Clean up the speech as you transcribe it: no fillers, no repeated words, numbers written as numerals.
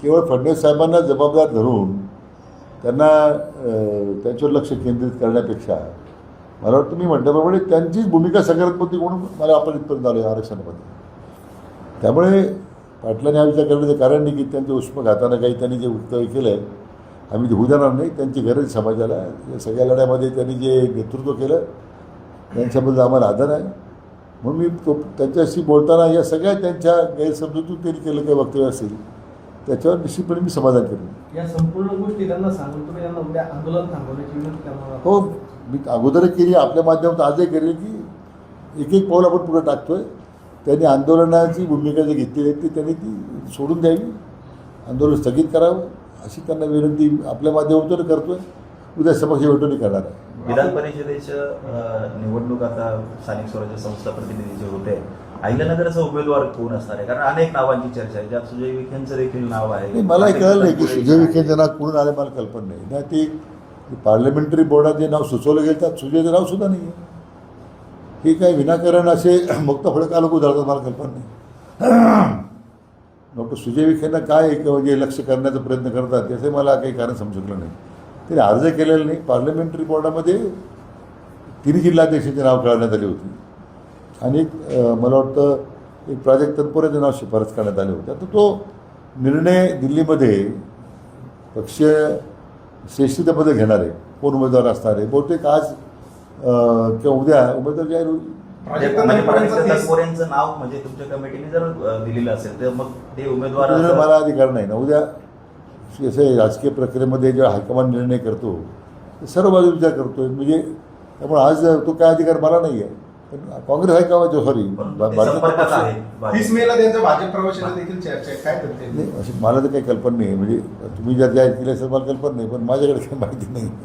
केवळ फडणवीस साहेबांना जबाबदार धरून त्यांना त्यांच्यावर लक्ष केंद्रित करण्यापेक्षा मला वाटतं मी म्हटल्याप्रमाणे त्यांचीच भूमिका सकारात्मक म्हणून मला आपण इथपर्यंत आलो आहे आरक्षणामध्ये. त्यामुळे पाटलांनी हा विचार करण्याचं कारण नाही की त्यांच्या उष्मघातानं काही त्यांनी जे वक्तव्य केलं आहे आम्ही होऊ देणार नाही. त्यांची गरज समाजाला या सगळ्या लढ्यामध्ये त्यांनी जे नेतृत्व केलं त्यांच्याबद्दल आम्हाला आदर आहे. म्हणून मी त्यांच्याशी बोलताना या सगळ्या त्यांच्या गैरसमजुतीतून त्यांनी केलं काही वक्तव्य असेल त्याच्यावर निश्चितपणे मी समाधान केलं. या संपूर्ण गोष्टी त्यांना सांगून तुम्ही यांना उद्या आंदोलन थांबवण्याची विनंती करणार. हो, मी अगोदरच केली, आपल्या माध्यमातून आजही केली की एक एक पाऊल आपण पुढे टाकतोय. त्यांनी आंदोलनाची भूमिका जी घेतलेली आहे ती त्यांनी ती सोडून द्यावी, आंदोलन स्थगित करावं अशी त्यांना विनंती आपल्या माध्यमातून करतोय. उद्या समक्ष भेटून करणार आहे. विधान परिषदेच्या निवडणूक आता स्थानिक स्वराज्य संस्था प्रतिनिधीचे होते. अहिल्यानगरचा उमेदवार कोण असणार आहे? कारण अनेक नावांची चर्चा आहे, ज्यात सुजय विखेंचं देखील नाव आहे. मला कळलं नाही की सुजय विखेंचं नाव कोण आलं, मला कल्पना नाही ना. ते पार्लमेंटरी बोर्डात जे नाव सुचवलं गेलं त्यात सुजयचं नाव सुद्धा नाही आहे. हे काय विनाकारण असे मुक्त फळका लोक उधळतात, मला कल्पना नाही. डॉक्टर सुजय विखेंना काय म्हणजे लक्ष करण्याचा प्रयत्न करतात याचं मला काही कारण समजलं नाही. त्याने अर्ज केलेला नाही. पार्लमेंटरी बोर्डामध्ये तिन्ही जिल्हाध्यक्षाचे नाव कळवण्यात आले होते आणि मला वाटतं एक प्राजक्त तनपुरेचं नाव शिफारस करण्यात आले होते. आता तो निर्णय दिल्लीमध्ये पक्षीय श्रेष्ठतेमध्ये घेणार आहे, कोण उमेदवार असणार आहे. बहुतेक आज किंवा उद्या उमेदवार जाहीर होईल. तनपुरेंचं नाव म्हणजे तुमच्या कमिटीने जर दिलेलं असेल तर मग ते उमेदवार मला अधिकार नाही ना. उद्या असे राजकीय प्रक्रियेमध्ये जेव्हा हायकमांड निर्णय करतो सर्व बाजू विचार करतोय म्हणजे त्यामुळे आज तो काय अधिकार मला नाही आहे. पण काँग्रेस हायकमांड सॉरी 30 मेला त्यांच्या भाजप प्रवेशाला देखील चर्चा आहे, काय करते नाही अशी मला तर काही कल्पना नाही. म्हणजे तुम्ही जर जाहीर केली असेल मला कल्पना नाही, पण माझ्याकडे काही माहिती नाही.